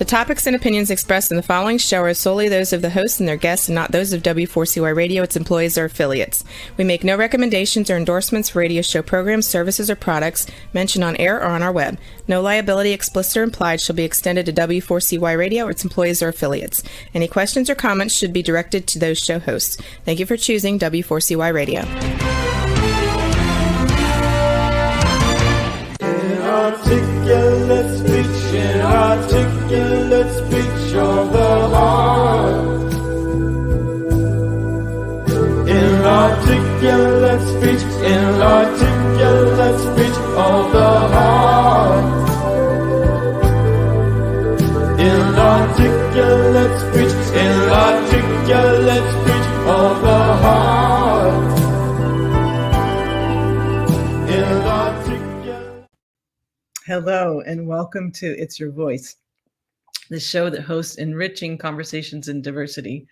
topics and opinions expressed in the following show are solely those of the hosts and their guests and not those of W4CY Radio, its employees, or affiliates. We make no recommendations or endorsements for radio show programs, services, or products mentioned on air or on our web. No liability, explicit or implied, shall be extended to W4CY Radio or its employees or affiliates. Any questions or comments should be directed to those show hosts. Thank you for choosing W4CY Radio. Inarticulate speech, inarticulate speech of the heart. Inarticulate speech, inarticulate speech of the heart. Inarticulate speech, inarticulate speech of the heart. Hello, and welcome to It's Your Voice, the show that hosts enriching conversations in diversity.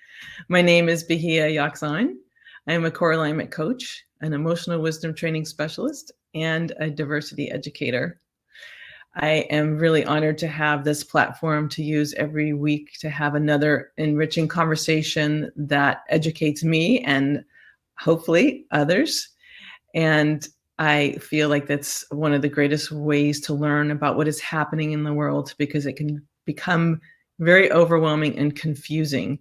My name is Bahia Yakzan. I am a core alignment coach, an emotional wisdom training specialist, and a diversity educator. I am really honored to have this platform to use every week to have another enriching conversation that educates me and hopefully others. And I feel like that's one of the greatest ways to learn about what is happening in the world, because it can become very overwhelming and confusing.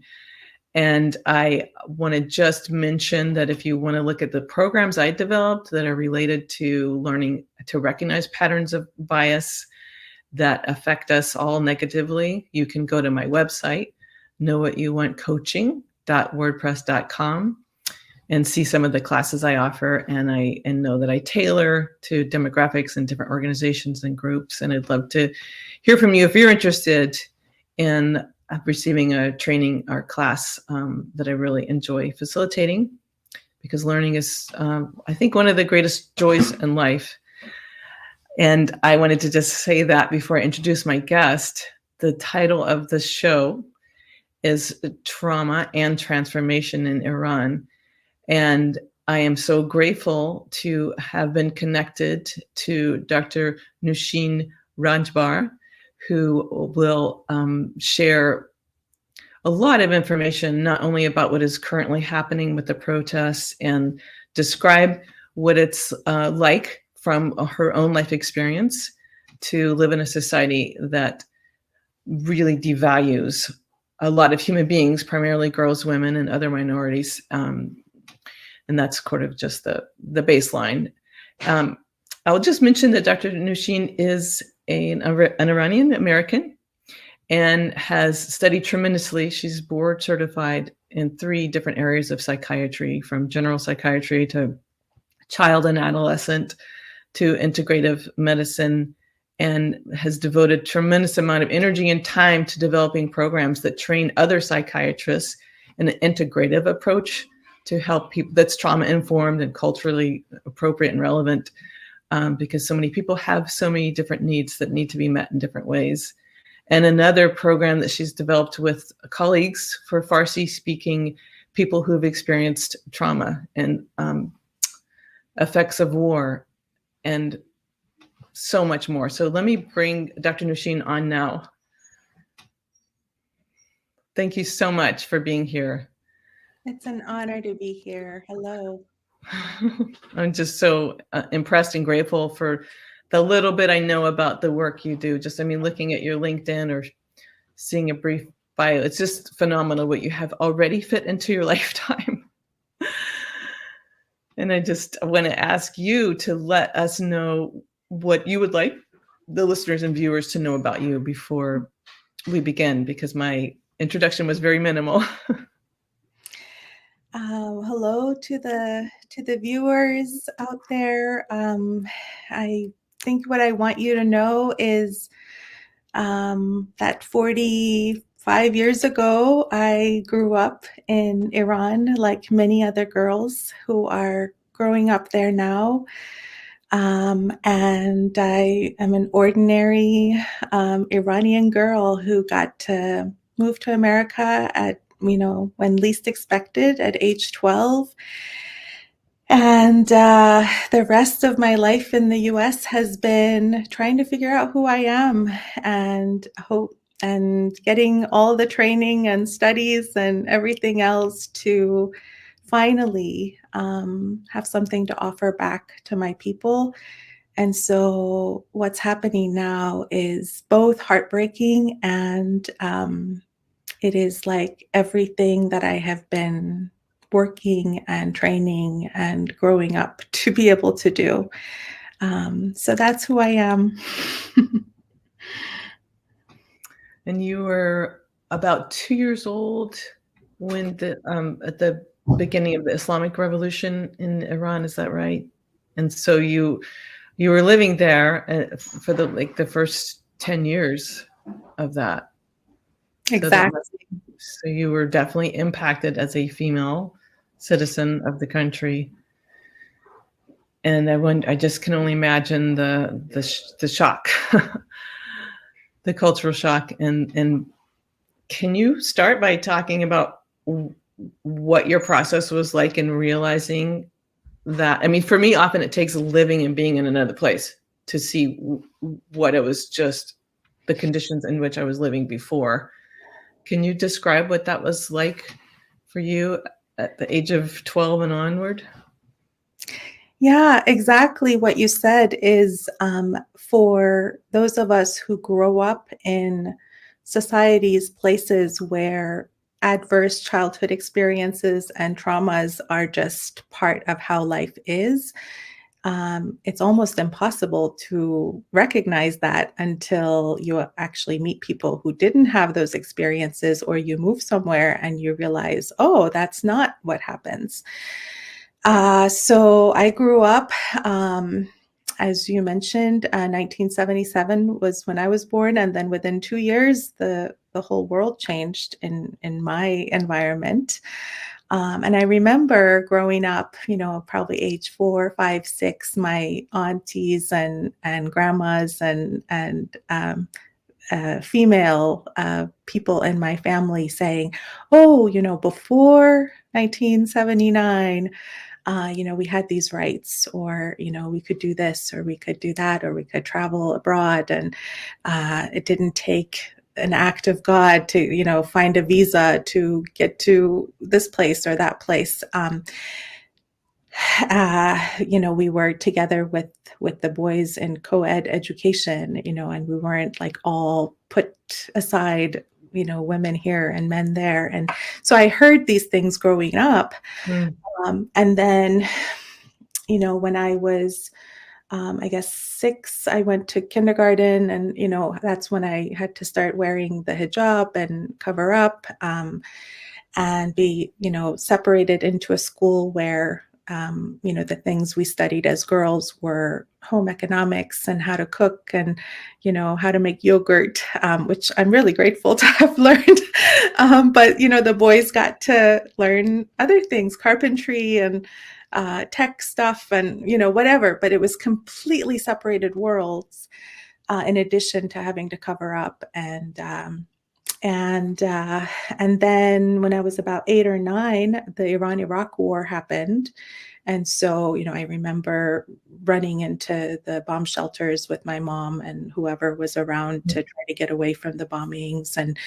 And I want to just mention that if you want to look at the programs I developed that are related to learning to recognize patterns of bias that affect us all negatively, you can go to my website, knowwhatyouvantcoaching.wordpress.com. and see some of the classes I offer, and know that I tailor to demographics and different organizations and groups. And I'd love to hear from you if you're interested in receiving a training or class that I really enjoy facilitating, because learning is, I think, one of the greatest joys in life. And I wanted to just say that before I introduce my guest. The title of the show is Trauma and Transformation in Iran. And I am so grateful to have been connected to Dr. Noshene Ranjbar, who will share a lot of information, not only about what is currently happening with the protests and describe what it's like from her own life experience to live in a society that really devalues a lot of human beings, primarily girls, women, and other minorities. And that's sort of just the baseline. I'll just mention that Dr. Noshene is an Iranian-American and has studied tremendously. She's board certified in 3 different areas of psychiatry, from general psychiatry to child and adolescent to integrative medicine, and has devoted tremendous amount of energy and time to developing programs that train other psychiatrists in an integrative approach to help people that's trauma informed and culturally appropriate and relevant, because so many people have so many different needs that need to be met in different ways. And another program that she's developed with colleagues for Farsi speaking people who've experienced trauma and effects of war and so much more. So let me bring Dr. Noshene on now. Thank you so much for being here. It's an honor to be here. Hello. I'm just so impressed and grateful for the little bit I know about the work you do. Just, looking at your LinkedIn or seeing a brief bio, it's just phenomenal what you have already fit into your lifetime. And I just want to ask you to let us know what you would like the listeners and viewers to know about you before we begin, because my introduction was very minimal. Hello to the viewers out there. I think what I want you to know is that 45 years ago, I grew up in Iran, like many other girls who are growing up there now. And I am an ordinary Iranian girl who got to move to America at when least expected, at age 12. And the rest of my life in the US has been trying to figure out who I am and and getting all the training and studies and everything else to finally have something to offer back to my people. And so what's happening now is both heartbreaking and it is like everything that I have been working and training and growing up to be able to do. So that's who I am. And you were about 2 years old when at the beginning of the Islamic Revolution in Iran, is that right? And so you were living there for the first 10 years of that. Exactly. So you were definitely impacted as a female citizen of the country. And I just can only imagine the shock, the cultural shock. And can you start by talking about what your process was like in realizing that? I mean, for me, often it takes living and being in another place to see what it was, just the conditions in which I was living before. Can you describe what that was like for you at the age of 12 and onward? Yeah, exactly what you said is for those of us who grow up in societies, places where adverse childhood experiences and traumas are just part of how life is. It's almost impossible to recognize that until you actually meet people who didn't have those experiences, or you move somewhere and you realize, oh, that's not what happens. So I grew up, as you mentioned, 1977 was when I was born, and then within 2 years, the whole world changed in my environment. And I remember growing up, probably age 4, 5, 6, my aunties and grandmas and female people in my family saying, "Oh, before 1979." We had these rights, or, we could do this, or we could do that, or we could travel abroad. And it didn't take an act of God to, find a visa to get to this place or that place. We were together with the boys in co-ed education, and we weren't like all put aside, women here and men there. And so I heard these things growing up. And then, when I was, I guess 6, I went to kindergarten, and, that's when I had to start wearing the hijab and cover up, and be, separated into a school where, the things we studied as girls were home economics and how to cook and, how to make yogurt, which I'm really grateful to have learned. But, the boys got to learn other things, carpentry and tech stuff and, whatever. But it was completely separated worlds, in addition to having to cover up. And then when I was about 8 or 9, the Iran-Iraq war happened. And so, I remember running into the bomb shelters with my mom and whoever was around to try to get away from the bombings. And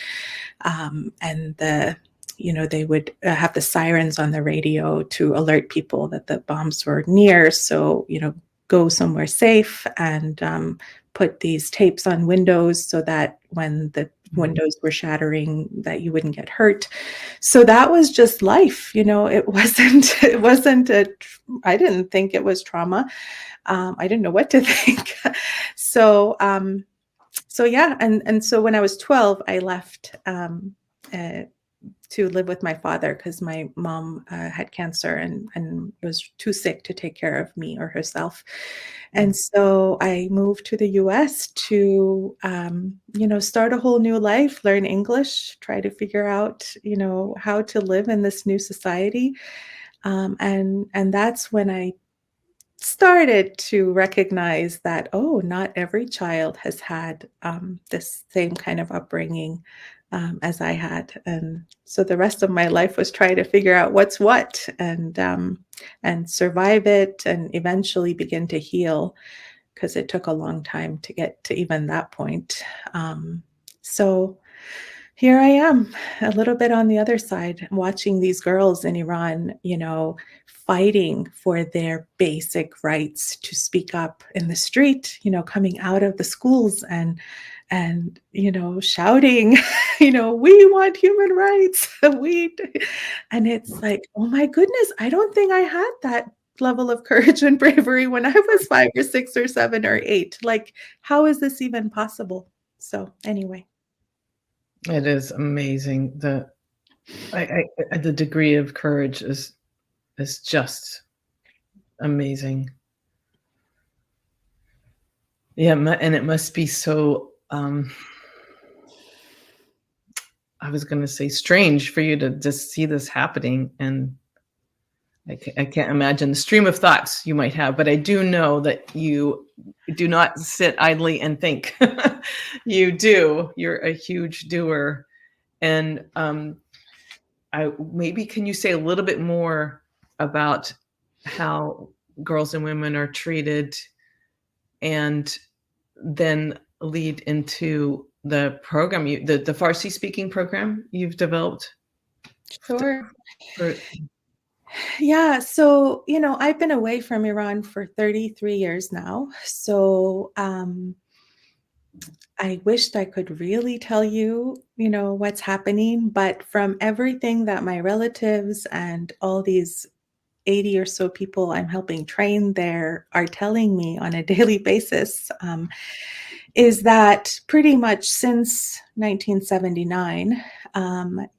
they would have the sirens on the radio to alert people that the bombs were near. So, go somewhere safe and put these tapes on windows so that when the windows were shattering, that you wouldn't get hurt. So that was just life. It wasn't I didn't think it was trauma. I didn't know what to think. So yeah. And so when I was 12, I left to live with my father because my mom had cancer and was too sick to take care of me or herself. And so I moved to the US to, start a whole new life, learn English, try to figure out, how to live in this new society. And that's when I started to recognize that, oh, not every child has had this same kind of upbringing as I had. And so the rest of my life was trying to figure out what's what and survive it and eventually begin to heal, because it took a long time to get to even that point. So here I am, a little bit on the other side, watching these girls in Iran, fighting for their basic rights to speak up in the street, coming out of the schools and shouting, we want human rights. And it's like, oh my goodness, I don't think I had that level of courage and bravery when I was 5 or 6 or 7 or 8. Like, how is this even possible? So anyway. It is amazing. The degree of courage is just amazing. Yeah, and it must be so, I was going to say strange for you to just see this happening. And I can't imagine the stream of thoughts you might have, but I do know that you do not sit idly and think. You do. You're a huge doer. And maybe can you say a little bit more about how girls and women are treated, and then lead into the program, the Farsi speaking program you've developed? Sure. Yeah. So, I've been away from Iran for 33 years now. So, I wished I could really tell you, what's happening, but from everything that my relatives and all these 80 or so people I'm helping train there are telling me on a daily basis, is that pretty much since 1979,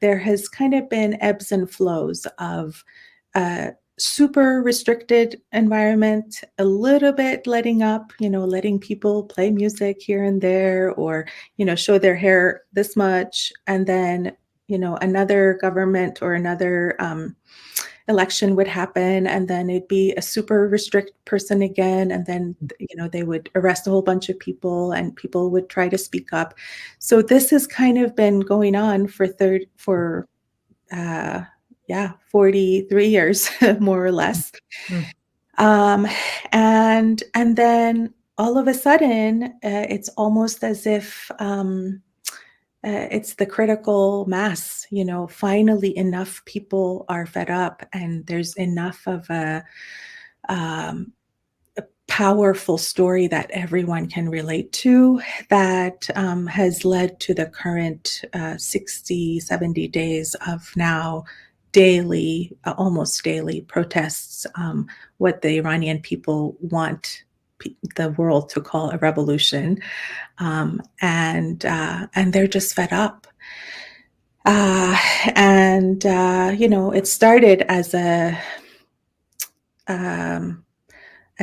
there has kind of been ebbs and flows of super restricted environment, a little bit letting up, letting people play music here and there, or, show their hair this much. And then, another government or another election would happen, and then it'd be a super restrict person again. And then, they would arrest a whole bunch of people and people would try to speak up. So this has kind of been going on for 43 years, more or less. And then all of a sudden, it's almost as if it's the critical mass, finally enough people are fed up, and there's enough of a powerful story that everyone can relate to that has led to the current 60, 70 days of now daily, almost daily protests, what the Iranian people want the world to call a revolution. And they're just fed up. It started as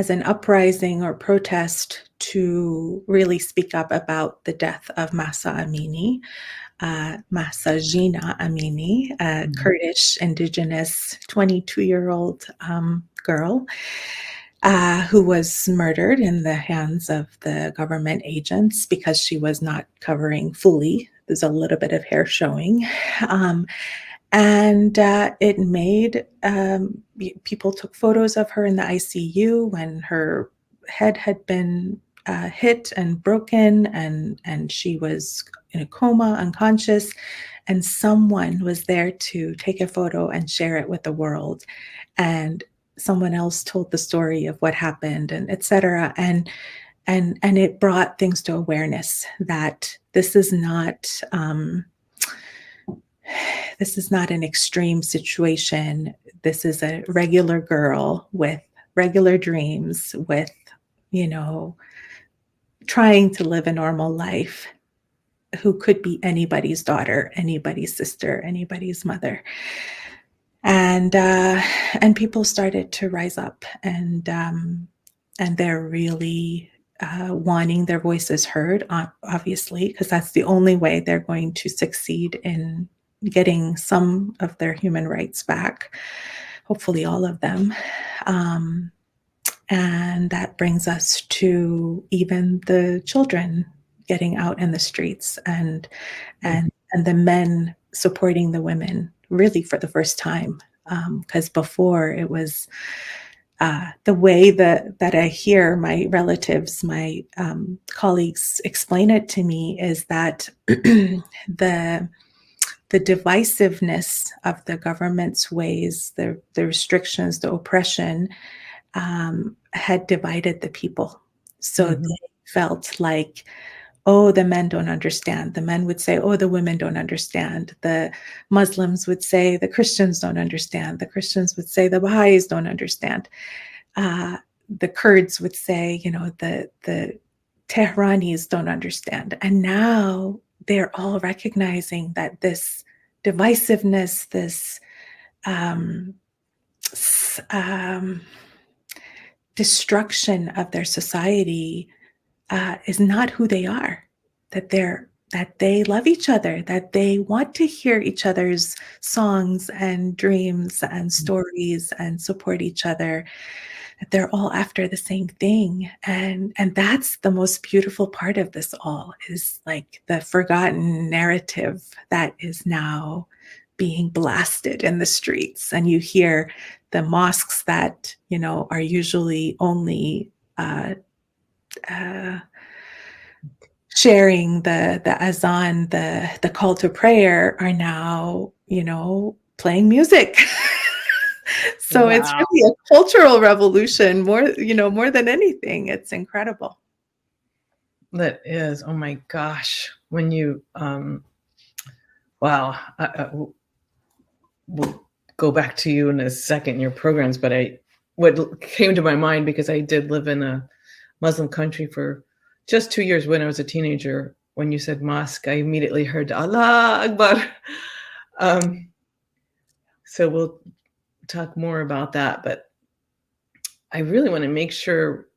an uprising or protest to really speak up about the death of Mahsa Amini, Jina Amini, a Kurdish indigenous 22-year-old girl who was murdered in the hands of the government agents because she was not covering fully. There's a little bit of hair showing. And it made people took photos of her in the ICU when her head had been hit and broken, and she was in a coma, unconscious, and someone was there to take a photo and share it with the world. And someone else told the story of what happened, and et cetera. And it brought things to awareness that this is not an extreme situation. This is a regular girl with regular dreams, with, trying to live a normal life, who could be anybody's daughter, anybody's sister, anybody's mother. And people started to rise up, and they're really wanting their voices heard, obviously, because that's the only way they're going to succeed in getting some of their human rights back, hopefully all of them. And that brings us to even the children getting out in the streets, and the men supporting the women really for the first time, because before it was the way that I hear my relatives, my colleagues explain it to me is that the divisiveness of the government's ways, the restrictions, the oppression, had divided the people. So they felt like, oh, the men don't understand. The men would say, oh, the women don't understand. The Muslims would say, the Christians don't understand. The Christians would say, the Baha'is don't understand. The Kurds would say, the Tehranis don't understand. And now they're all recognizing that this divisiveness, this destruction of their society is not who they are. That they love each other, that they want to hear each other's songs and dreams and stories and support each other. That they're all after the same thing, and that's the most beautiful part of this all, is like the forgotten narrative that is now being blasted in the streets. And you hear the mosques that are usually only sharing the azan, the call to prayer, are now playing music. So It's really a cultural revolution, more than anything. It's incredible. That is, oh my gosh. When you, wow, we'll go back to you in a second, your programs, but what came to my mind, because I did live in a Muslim country for just 2 years when I was a teenager. When you said mosque, I immediately heard Allah Akbar. So we'll talk more about that, but I really want to make sure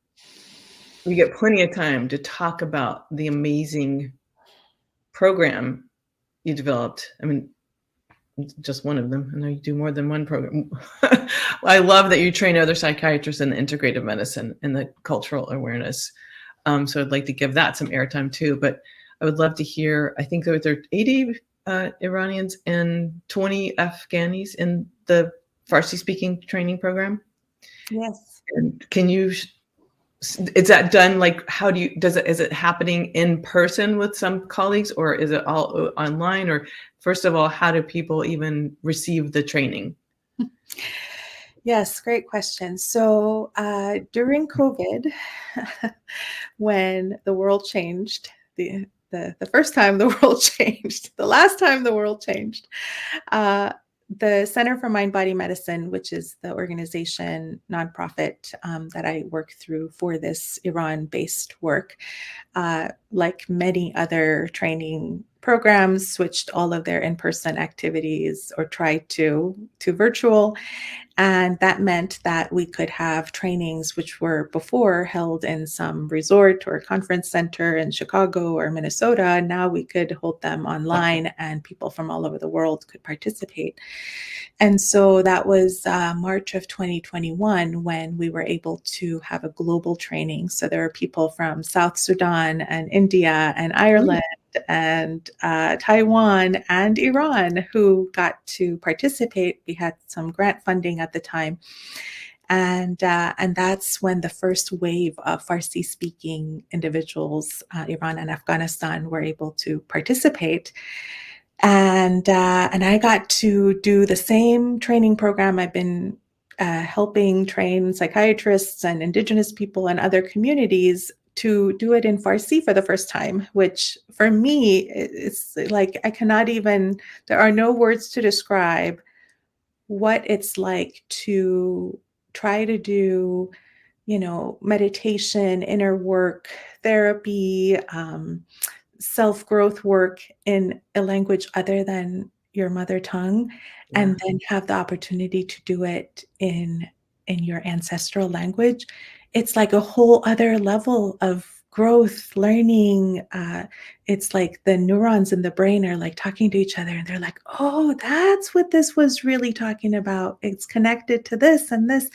we get plenty of time to talk about the amazing program you developed. I mean, just one of them. I know you do more than one program. I love that you train other psychiatrists in the integrative medicine and the cultural awareness. So I'd like to give that some airtime too, but I would love to hear, I think there are 80 Iranians and 20 Afghanis in the Farsi speaking training program. Yes. And is that done? Like, is it happening in person with some colleagues, or is it all online? Or first of all, how do people even receive the training? Yes, great question. So during COVID, when the world changed, the first time the world changed, the last time the world changed, the Center for Mind-Body Medicine, which is the organization, nonprofit that I work through for this Iran-based work, like many other training programs, switched all of their in-person activities, or tried to virtual. And that meant that we could have trainings which were before held in some resort or conference center in Chicago or Minnesota. Now we could hold them online, and people from all over the world could participate. And so that was March of 2021 when we were able to have a global training. So there were people from South Sudan and India and Ireland and Taiwan and Iran who got to participate. We had some grant funding at the time. And that's when the first wave of Farsi-speaking individuals, Iran and Afghanistan, were able to participate. And I got to do the same training program. I've been helping train psychiatrists and indigenous people and other communities to do it in Farsi for the first time, which for me, it's like there are no words to describe what it's like to try to do, meditation, inner work, therapy, self-growth work in a language other than your mother tongue, and then have the opportunity to do it in your ancestral language. It's like a whole other level of growth, learning. It's like the neurons in the brain are like talking to each other, and they're like, oh, that's what this was really talking about. It's connected to this and this.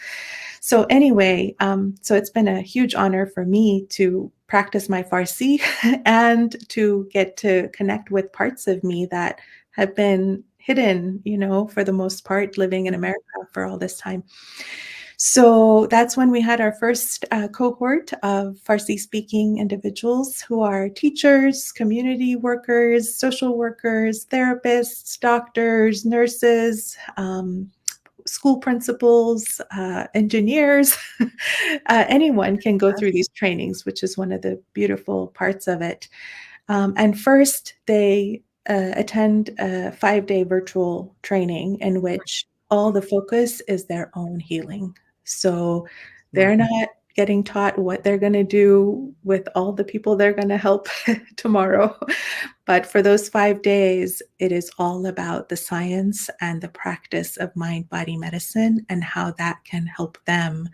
So anyway, so it's been a huge honor for me to practice my Farsi and to get to connect with parts of me that have been hidden, for the most part, living in America for all this time. So that's when we had our first cohort of Farsi-speaking individuals who are teachers, community workers, social workers, therapists, doctors, nurses, school principals, engineers. Anyone can go through these trainings, which is one of the beautiful parts of it. And first, they attend a 5-day virtual training in which all the focus is their own healing. So they're not getting taught what they're going to do with all the people they're going to help tomorrow. But for those 5 days, it is all about the science and the practice of mind-body medicine and how that can help them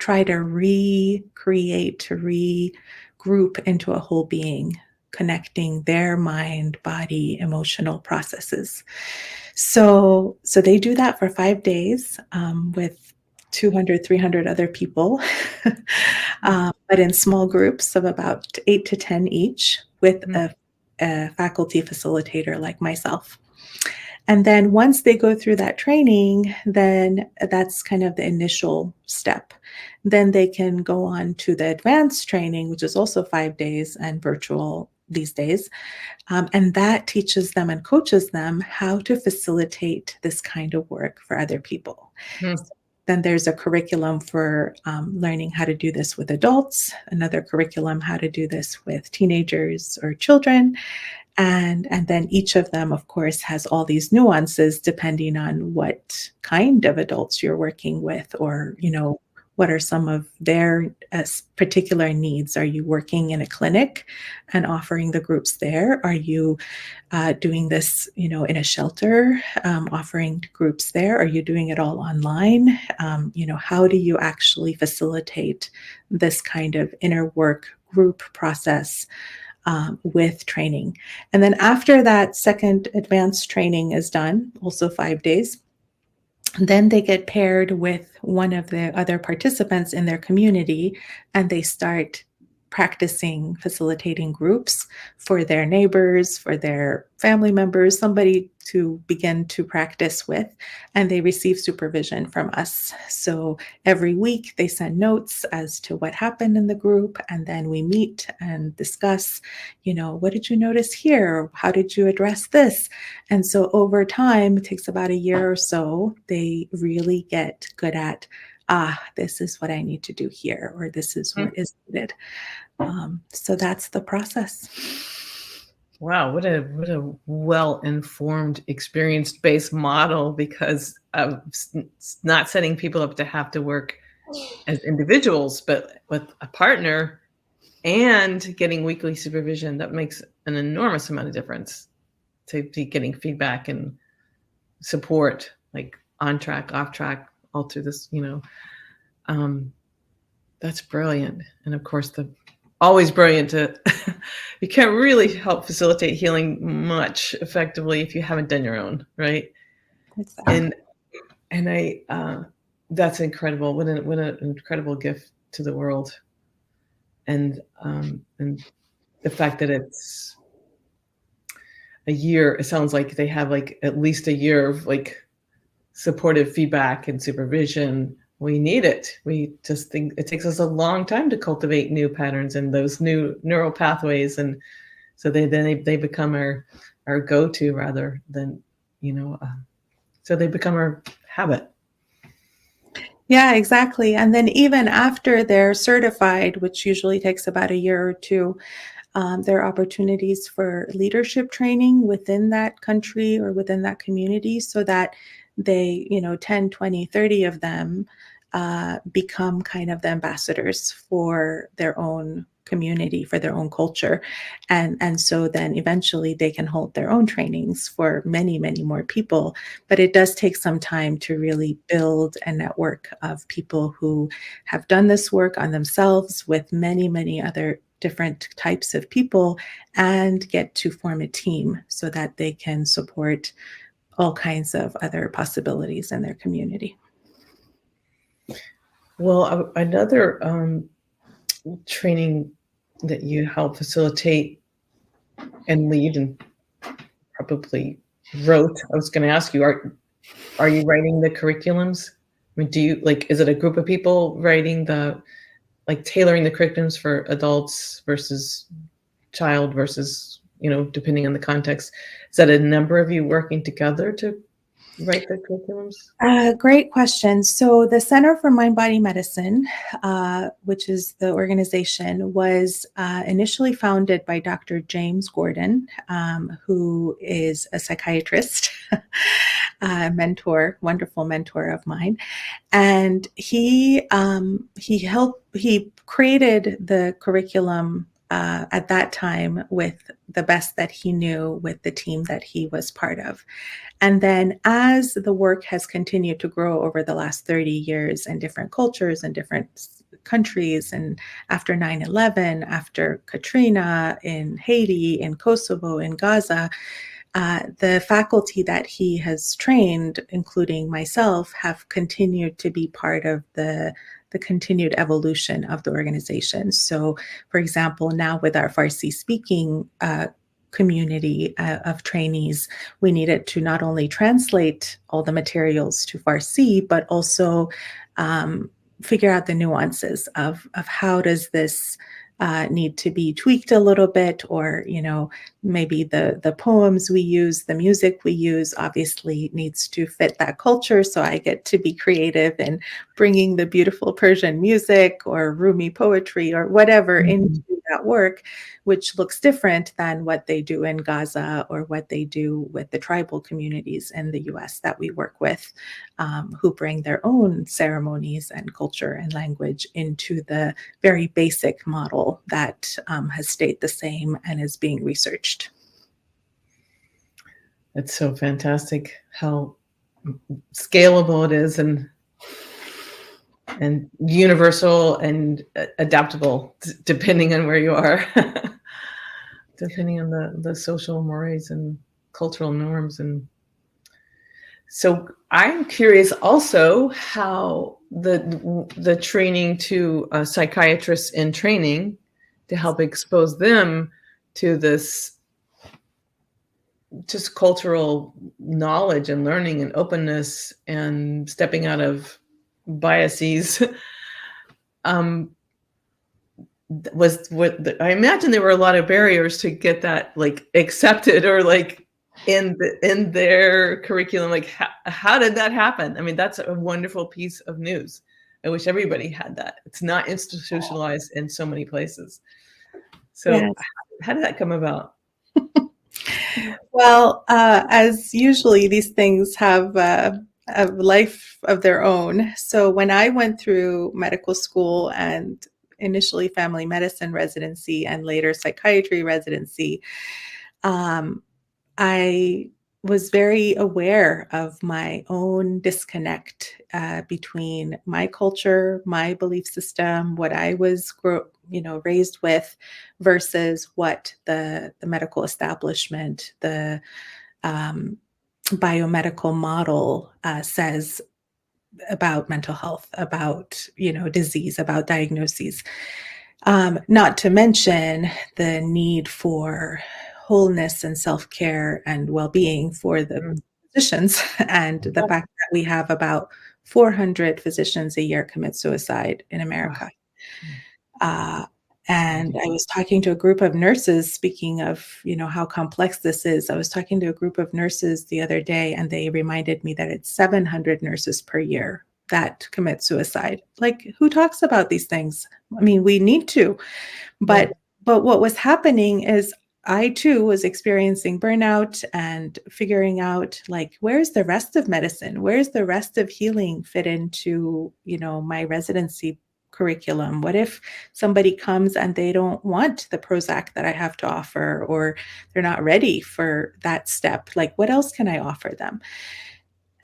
try to recreate, to regroup into a whole being, connecting their mind, body, emotional processes. So they do that for 5 days with 200, 300 other people, but in small groups of about 8 to 10 each with a faculty facilitator like myself. And then once they go through that training, then that's kind of the initial step. Then they can go on to the advanced training, which is also 5 days and virtual these days. And that teaches them and coaches them how to facilitate this kind of work for other people. So then there's a curriculum for learning how to do this with adults, another curriculum how to do this with teenagers or children. And then each of them, of course, has all these nuances depending on what kind of adults you're working with, or, what are some of their particular needs? Are you working in a clinic and offering the groups there? Are you doing this, in a shelter, offering groups there? Are you doing it all online? How do you actually facilitate this kind of inner work group process with training? And then after that second advanced training is done, also 5 days, then they get paired with one of the other participants in their community, and they start practicing facilitating groups for their neighbors, for their family members, somebody to begin to practice with, and they receive supervision from us. So every week they send notes as to what happened in the group, and then we meet and discuss, what did you notice here? How did you address this? And so over time, it takes about a year or so, they really get good at, this is what I need to do here, or this is what is needed. So that's the process. Wow, what a well-informed, experience-based model, because of not setting people up to have to work as individuals, but with a partner and getting weekly supervision. That makes an enormous amount of difference to be getting feedback and support, like on track, off track, all through this, that's brilliant. And of course, always brilliant to, you can't really help facilitate healing much effectively if you haven't done your own, right? Exactly. And I, that's incredible. What an incredible gift to the world. And the fact that it's a year, it sounds like they have like at least a year of like supportive feedback and supervision. We need it. We just think it takes us a long time to cultivate new patterns and those new neural pathways. And so they become our go-to rather than, so they become our habit. Yeah, exactly. And then even after they're certified, which usually takes about a year or two, there are opportunities for leadership training within that country or within that community, so that they, 10, 20, 30 of them become kind of the ambassadors for their own community, for their own culture. And so then eventually they can hold their own trainings for many, many more people. But it does take some time to really build a network of people who have done this work on themselves with many, many other different types of people, and get to form a team so that they can support all kinds of other possibilities in their community. Well, another training that you help facilitate and lead and probably wrote, I was going to ask you, are you writing the curriculums mean, do you like, is it a group of people writing tailoring the curriculums for adults versus child versus, depending on the context? Is that a number of you working together to write the curriculums? Great question. So the Center for Mind-Body Medicine, which is the organization, was initially founded by Dr. James Gordon, who is a psychiatrist, wonderful mentor of mine. And he created the curriculum at that time with the best that he knew with the team that he was part of. And then as the work has continued to grow over the last 30 years in different cultures and different countries, and after 9/11, after Katrina, in Haiti, in Kosovo, in Gaza, the faculty that he has trained, including myself, have continued to be part of the continued evolution of the organization. So, for example, now with our Farsi speaking community of trainees, we needed to not only translate all the materials to Farsi, but also figure out the nuances of how does this need to be tweaked a little bit, or maybe the poems we use, the music we use, obviously needs to fit that culture. So I get to be creative in bringing the beautiful Persian music or Rumi poetry or whatever into that work, which looks different than what they do in Gaza or what they do with the tribal communities in the US that we work with, who bring their own ceremonies and culture and language into the very basic model that has stayed the same and is being researched. It's so fantastic how scalable it is, and universal and adaptable depending on where you are, depending on the social mores and cultural norms. And so I'm curious also how the training to psychiatrists in training to help expose them to this just cultural knowledge and learning and openness and stepping out of biases, was what I imagine there were a lot of barriers to get that accepted or in their curriculum. How did that happen? I mean, that's a wonderful piece of news. I wish everybody had that. It's not institutionalized in so many places. So yes. How did that come about? Well, as usually these things have a life of their own. So when I went through medical school and initially family medicine residency and later psychiatry residency, I was very aware of my own disconnect between my culture, my belief system, what I was raised with, versus what the medical establishment, the biomedical model says about mental health, about disease, about diagnoses. Not to mention the need for wholeness and self-care and well-being for the physicians, and the fact that we have about 400 physicians a year commit suicide in America. And I was talking to a group of nurses, speaking of, how complex this is. I was talking to a group of nurses the other day, and they reminded me that it's 700 nurses per year that commit suicide. Who talks about these things? I mean, we need to, but what was happening is I too was experiencing burnout and figuring out where's the rest of medicine? Where's the rest of healing fit into, my residency curriculum? What if somebody comes and they don't want the Prozac that I have to offer, or they're not ready for that step? What else can I offer them?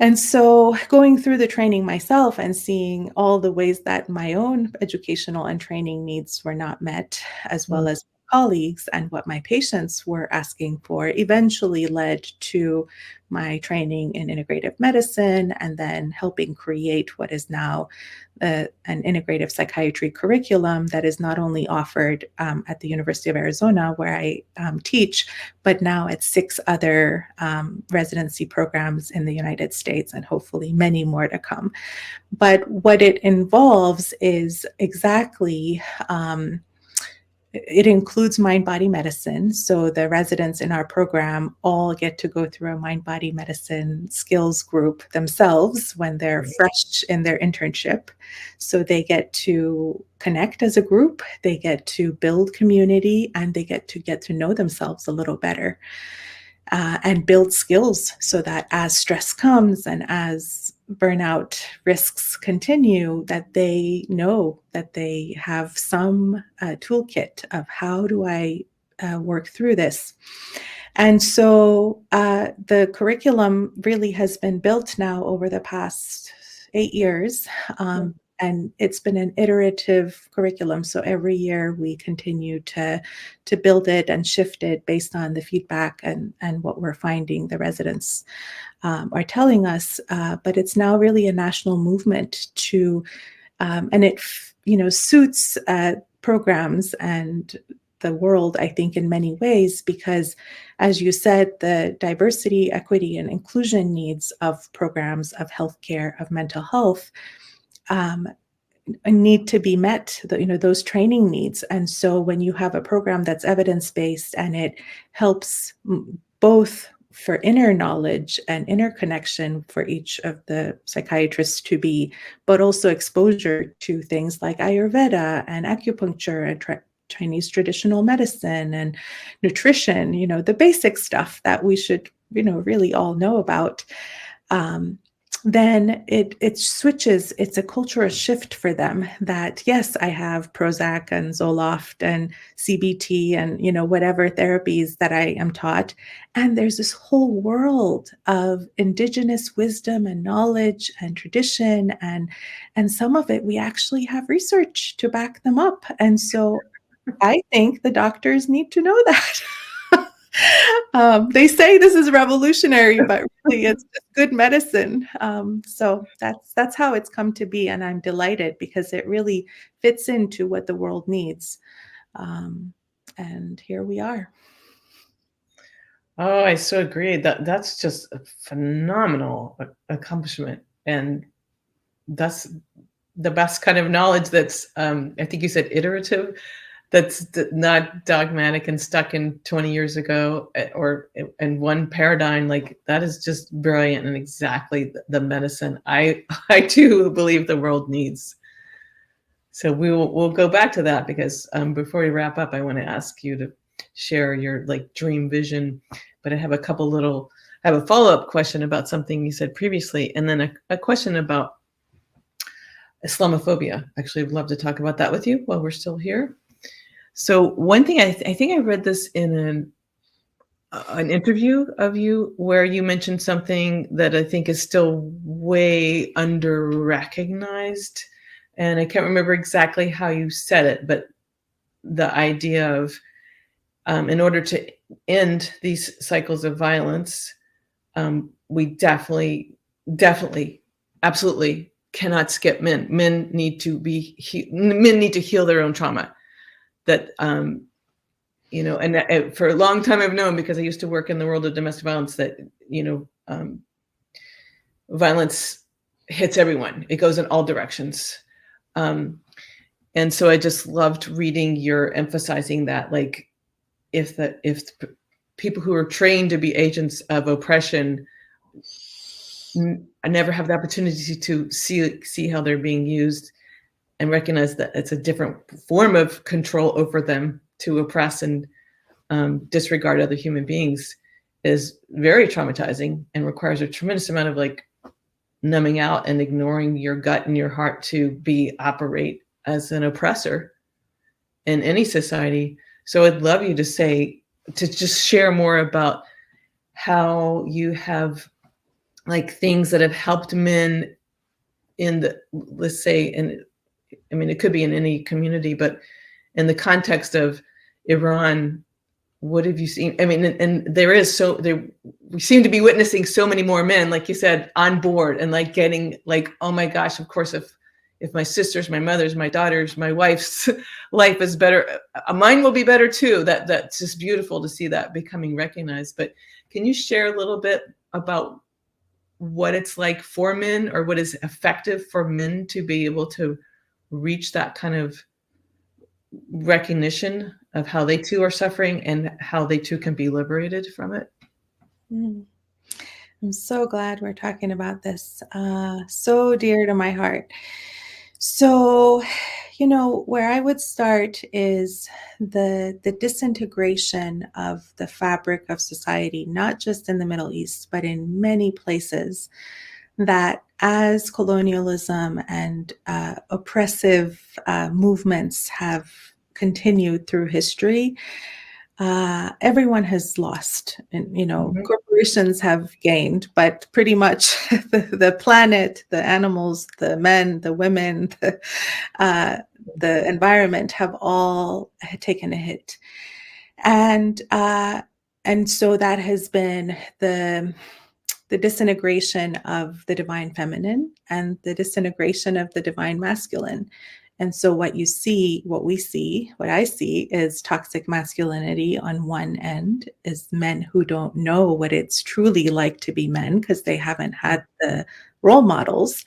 And so going through the training myself and seeing all the ways that my own educational and training needs were not met, as well as colleagues and what my patients were asking for eventually led to my training in integrative medicine and then helping create what is now an integrative psychiatry curriculum that is not only offered at the University of Arizona, where I teach, but now at 6 other residency programs in the United States, and hopefully many more to come. But what it involves is exactly it includes mind-body medicine. So the residents in our program all get to go through a mind-body medicine skills group themselves when they're fresh in their internship. So they get to connect as a group, they get to build community, and they get to know themselves a little better. And build skills so that as stress comes and as burnout risks continue, that they know that they have some toolkit of how do I work through this. And so the curriculum really has been built now over the past 8 years. And it's been an iterative curriculum. So every year we continue to build it and shift it based on the feedback and what we're finding the residents are telling us. But it's now really a national movement to, and it suits programs and the world, I think, in many ways, because as you said, the diversity, equity, and inclusion needs of programs of healthcare, of mental health, need to be met, those training needs. And so when you have a program that's evidence-based and it helps both for inner knowledge and inner connection for each of the psychiatrists to be, but also exposure to things like Ayurveda and acupuncture and Chinese traditional medicine and nutrition, the basic stuff that we should, really all know about. Then it switches. It's a cultural shift for them that, yes, I have Prozac and Zoloft and CBT and, whatever therapies that I am taught. And there's this whole world of indigenous wisdom and knowledge and tradition. And some of it, we actually have research to back them up. And so I think the doctors need to know that. They say this is revolutionary, but really it's just good medicine. So that's how it's come to be, and I'm delighted because it really fits into what the world needs. And here we are. Oh, I so agree. That's just a phenomenal accomplishment, and that's the best kind of knowledge. That's I think you said iterative. That's not dogmatic and stuck in 20 years ago or in one paradigm. Like, that is just brilliant and exactly the medicine I too believe the world needs. So we'll go back to that because before we wrap up, I want to ask you to share your dream vision, but I have a follow-up question about something you said previously, and then a question about Islamophobia. Actually, I'd love to talk about that with you while we're still here. So one thing, I think I read this in an interview of you where you mentioned something that I think is still way under-recognized. And I can't remember exactly how you said it, but the idea of in order to end these cycles of violence, we definitely, absolutely cannot skip men. Men need to heal their own trauma. That, and for a long time I've known, because I used to work in the world of domestic violence, that, violence hits everyone. It goes in all directions. And so I just loved reading your emphasizing that, if people who are trained to be agents of oppression never have the opportunity to see how they're being used, and recognize that it's a different form of control over them to oppress and disregard other human beings, is very traumatizing and requires a tremendous amount of numbing out and ignoring your gut and your heart to operate as an oppressor in any society. So I'd love you to just share more about how you have things that have helped men in the, let's say, it could be in any community, but in the context of Iran, what have you seen? I mean, and we seem to be witnessing so many more men, like you said, on board and like getting like, oh my gosh, of course, if my sister's, my mother's, my daughter's, my wife's life is better, mine will be better too. That's just beautiful to see that becoming recognized. But can you share a little bit about what it's like for men, or what is effective for men to be able to reach that kind of recognition of how they too are suffering and how they too can be liberated from it? Mm. I'm so glad we're talking about this. So dear to my heart. So, where I would start is the disintegration of the fabric of society, not just in the Middle East, but in many places, that as colonialism and oppressive movements have continued through history, everyone has lost, and corporations have gained, but pretty much the planet, the animals, the men, the women, the environment have all taken a hit, and so that has been the disintegration of the divine feminine and the disintegration of the divine masculine. And so what I see is toxic masculinity on one end, is men who don't know what it's truly like to be men because they haven't had the role models.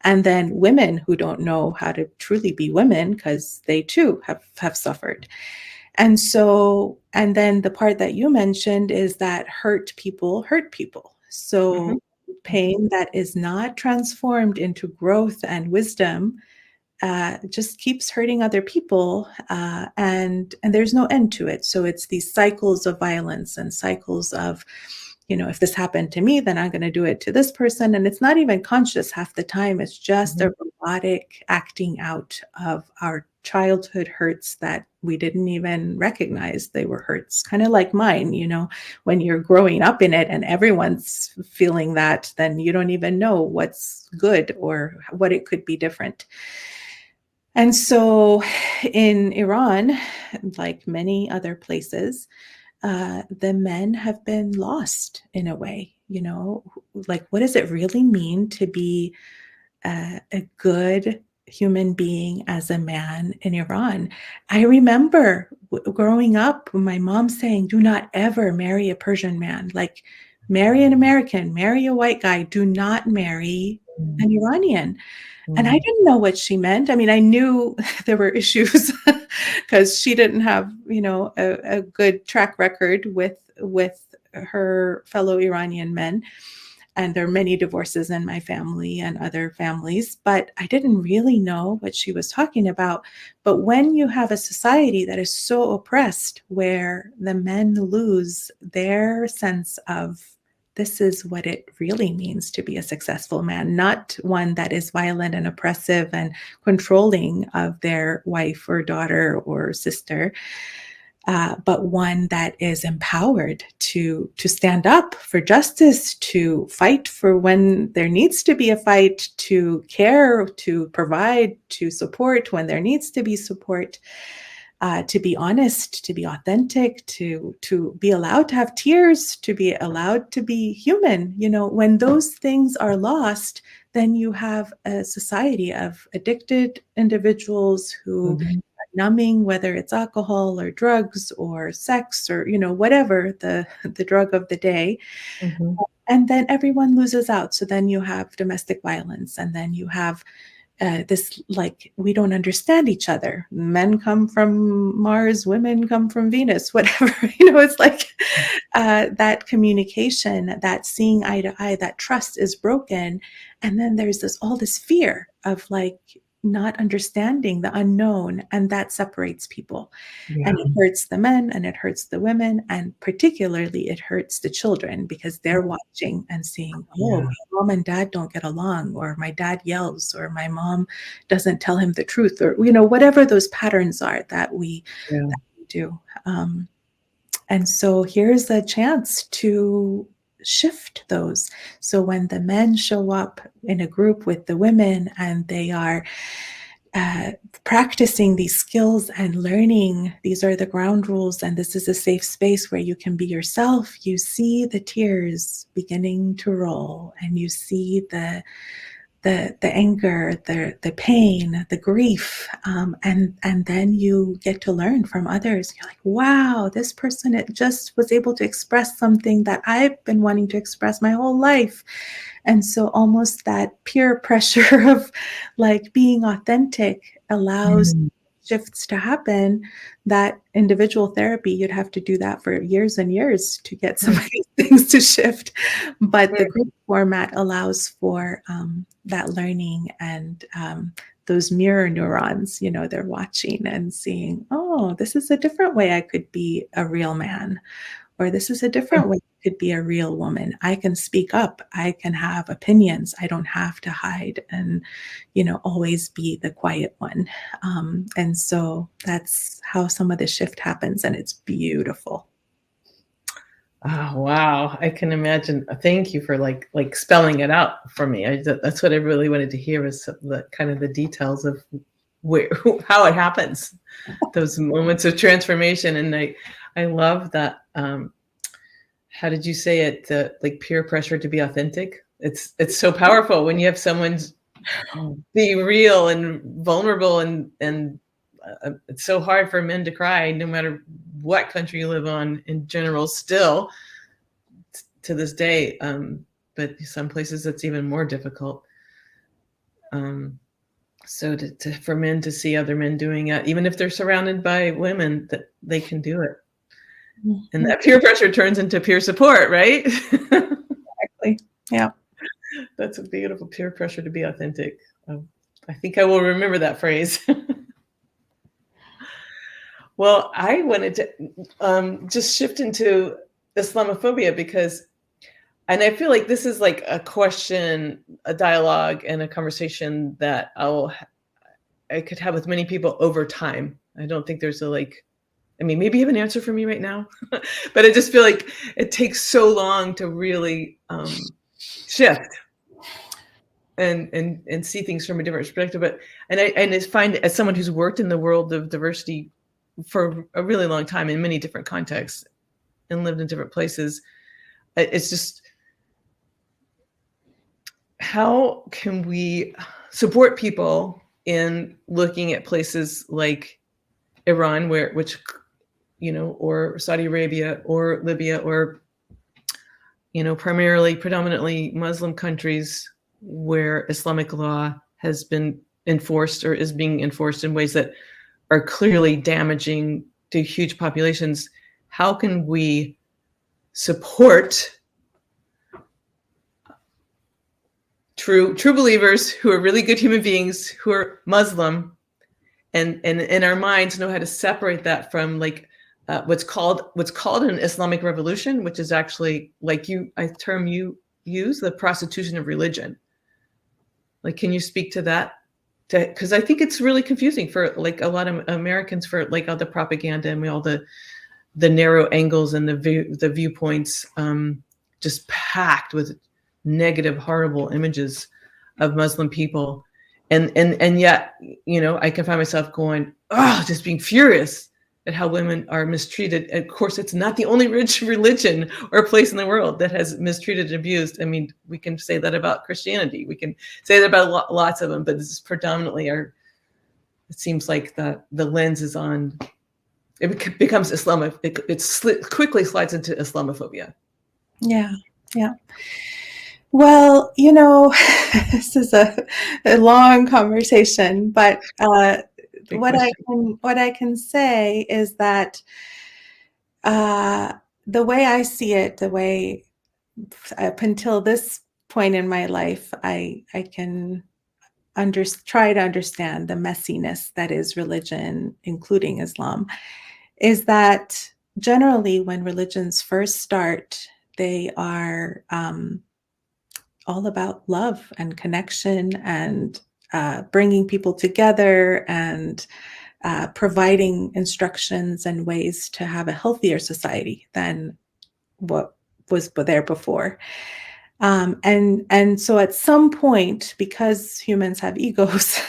And then women who don't know how to truly be women because they too have suffered. And then the part that you mentioned is that hurt people hurt people. So pain that is not transformed into growth and wisdom just keeps hurting other people, and there's no end to it. So it's these cycles of violence and cycles of, if this happened to me, then I'm going to do it to this person. And it's not even conscious half the time. It's just a robotic acting out of our childhood hurts that we didn't even recognize they were hurts. Kind of like mine, when you're growing up in it and everyone's feeling that, then you don't even know what's good or what it could be different. And so in Iran, like many other places, the men have been lost in a way, like, what does it really mean to be a good human being as a man in Iran? I remember growing up, my mom saying, do not ever marry a Persian man, like marry an American, marry a white guy, do not marry an Iranian. And I didn't know what she meant. I mean, I knew there were issues because she didn't have, a good track record with her fellow Iranian men. And there are many divorces in my family and other families, but I didn't really know what she was talking about. But when you have a society that is so oppressed, where the men lose their sense of, this is what it really means to be a successful man, not one that is violent and oppressive and controlling of their wife or daughter or sister, but one that is empowered to stand up for justice, to fight for when there needs to be a fight, to care, to provide, to support when there needs to be support. To be honest, to be authentic, to be allowed to have tears, to be allowed to be human. When those things are lost, then you have a society of addicted individuals who are numbing, whether it's alcohol or drugs or sex or, whatever the drug of the day. And then everyone loses out. So then you have domestic violence, and then you have this, like, we don't understand each other. Men come from Mars, women come from Venus, whatever. It's like that communication, that seeing eye to eye, that trust is broken. And then there's all this fear of like not understanding the unknown, and that separates people. And it hurts the men and it hurts the women, and particularly it hurts the children, because they're watching and seeing, my mom and dad don't get along, or my dad yells, or my mom doesn't tell him the truth, or whatever those patterns are that we do. And so here's a chance to shift those. So when the men show up in a group with the women, and they are practicing these skills and learning these are the ground rules, and this is a safe space where you can be yourself, you see the tears beginning to roll, and you see the anger, the pain, the grief, and then you get to learn from others. You're like, wow, this person, it just was able to express something that I've been wanting to express my whole life. And so almost that peer pressure of like being authentic allows shifts to happen. That individual therapy, you'd have to do that for years and years to get some of these things to shift. But the group format allows for that learning, and those mirror neurons, you know, they're watching and seeing, oh, this is a different way I could be a real man, or this is a different way I could be a real woman. I can speak up. I can have opinions. I don't have to hide and, you know, always be the quiet one. And so that's how some of the shift happens, and it's beautiful. Oh, wow. I can imagine. Thank you for like spelling it out for me. That's what I really wanted to hear, was the kind of the details of how it happens, those moments of transformation. And I love that. How did you say it? The like peer pressure to be authentic. It's so powerful when you have someone be real and vulnerable, and it's so hard for men to cry, no matter what country you live on in general, still to this day. But some places it's even more difficult. So for men to see other men doing it, even if they're surrounded by women, that they can do it. And that peer pressure turns into peer support, right? Exactly. Yeah. That's a beautiful peer pressure to be authentic. I think I will remember that phrase. Well, I wanted to just shift into Islamophobia and I feel like this is like a question, a dialogue, and a conversation that I could have with many people over time. I don't think there's maybe you have an answer for me right now, but I just feel like it takes so long to really shift and see things from a different perspective. And I find, as someone who's worked in the world of diversity for a really long time in many different contexts and lived in different places, it's just, how can we support people in looking at places like Iran, or Saudi Arabia or Libya, or, predominantly Muslim countries where Islamic law has been enforced or is being enforced in ways that are clearly damaging to huge populations. How can we support true believers who are really good human beings, who are Muslim, and in our minds know how to separate that from what's called an Islamic revolution, which is actually, a term you use, the prostitution of religion. Can you speak to that? Because I think it's really confusing for a lot of Americans, for all the propaganda and all the narrow angles and the viewpoints, just packed with negative, horrible images of Muslim people, and yet, I can find myself going, just being furious at how women are mistreated. And of course, it's not the only rich religion or place in the world that has mistreated and abused. I mean, we can say that about Christianity. We can say that about lots of them, but this is predominantly it seems like the lens is on, it becomes Islamic. It quickly slides into Islamophobia. Yeah. Yeah. Well, this is a long conversation, but what I can say is that the way I see it, the way up until this point in my life, I can try to understand the messiness that is religion, including Islam, is that generally when religions first start, they are all about love and connection and bringing people together and providing instructions and ways to have a healthier society than what was there before. And so at some point, because humans have egos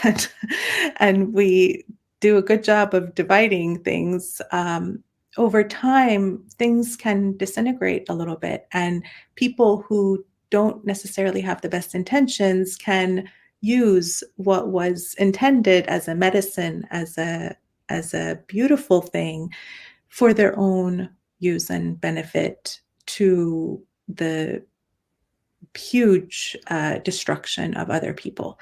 and we do a good job of dividing things, over time, things can disintegrate a little bit. And people who don't necessarily have the best intentions can use what was intended as a medicine, as a beautiful thing for their own use and benefit, to the huge destruction of other people.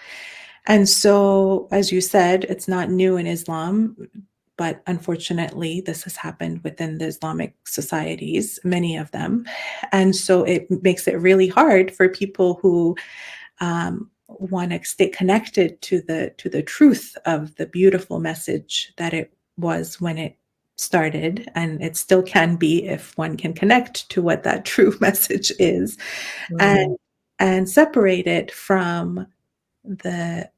And so, as you said, it's not new in Islam, but unfortunately, this has happened within the Islamic societies, many of them. And so it makes it really hard for people who want to stay connected to the truth of the beautiful message that it was when it started, and it still can be if one can connect to what that true message is, and separate it from the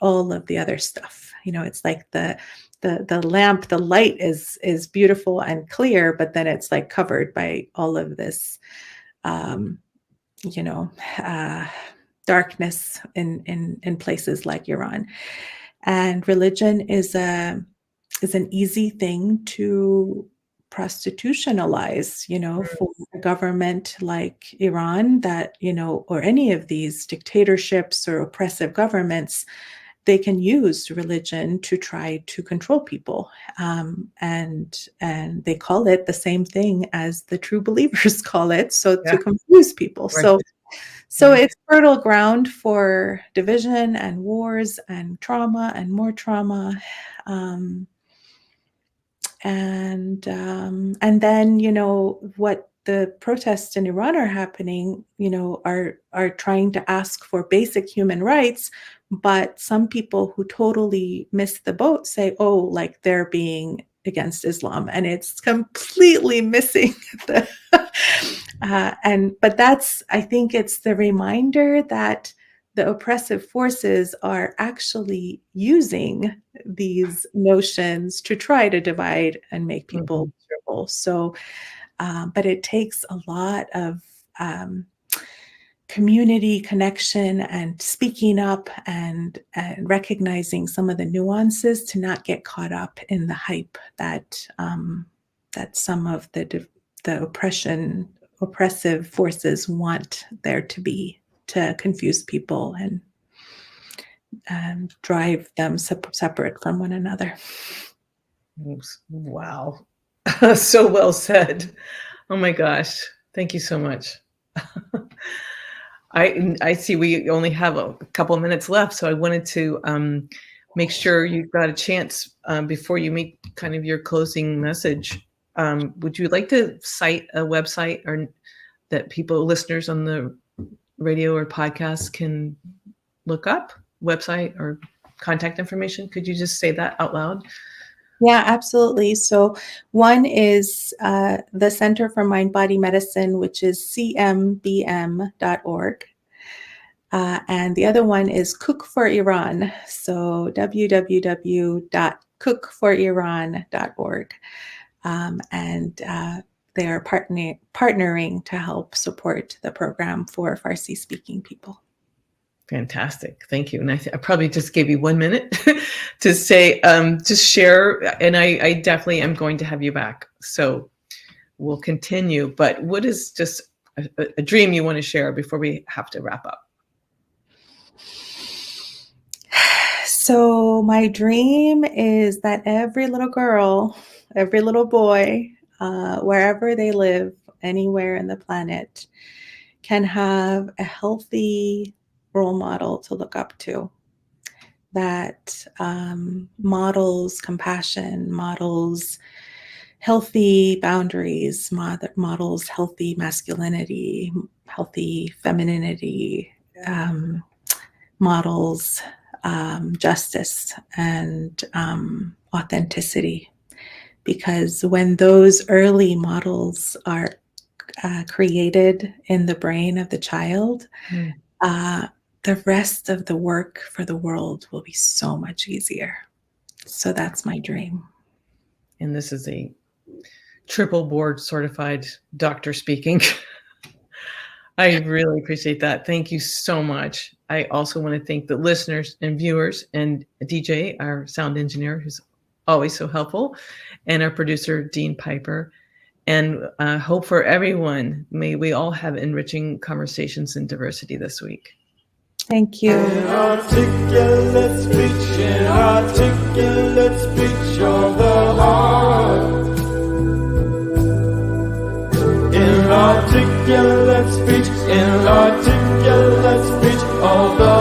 all of the other stuff. It's like the lamp, the light is beautiful and clear, but then it's like covered by all of this you know darkness in places like Iran. And religion is an easy thing to prostitutionalize, for a government like Iran, that, or any of these dictatorships or oppressive governments. They can use religion to try to control people, and they call it the same thing as the true believers call it, so to confuse people. Right. So it's fertile ground for division and wars and trauma and more trauma. And then, what the protests in Iran are happening, are trying to ask for basic human rights, but some people who totally miss the boat say, oh, like they're being against Islam, and it's completely missing the but I think it's the reminder that the oppressive forces are actually using these notions to try to divide and make people miserable. So, but it takes a lot of community connection and speaking up and recognizing some of the nuances to not get caught up in the hype that that some of the oppressive forces want there to be, to confuse people and drive them separate from one another. Wow. So well said. Oh my gosh. Thank you so much. I see we only have a couple of minutes left, so I wanted to make sure you got a chance before you make kind of your closing message. Would you like to cite a website or that listeners on the radio or podcast can look up? Website or contact information? Could you just say that out loud? Yeah, absolutely. So one is the Center for Mind-Body Medicine, which is cmbm.org. And the other one is Cook for Iran. So www.cookforiran.org. And they are partnering to help support the program for Farsi-speaking people. Fantastic. Thank you. And I probably just gave you 1 minute to say, to share, and I definitely am going to have you back. So we'll continue, but what is just a dream you want to share before we have to wrap up? So my dream is that every little girl, every little boy, wherever they live, anywhere in the planet, can have a healthy role model to look up to that models compassion, models healthy boundaries, models healthy masculinity, healthy femininity, models justice and authenticity. Because when those early models are created in the brain of the child, the rest of the work for the world will be so much easier. So that's my dream. And this is a triple board certified doctor speaking. I really appreciate that. Thank you so much. I also want to thank the listeners and viewers and DJ, our sound engineer, who's always so helpful, and our producer, Dean Piper. And hope for everyone. May we all have enriching conversations in diversity this week. Thank you. Inarticulate speech, inarticulate speech of the heart. Inarticulate speech, inarticulate speech of the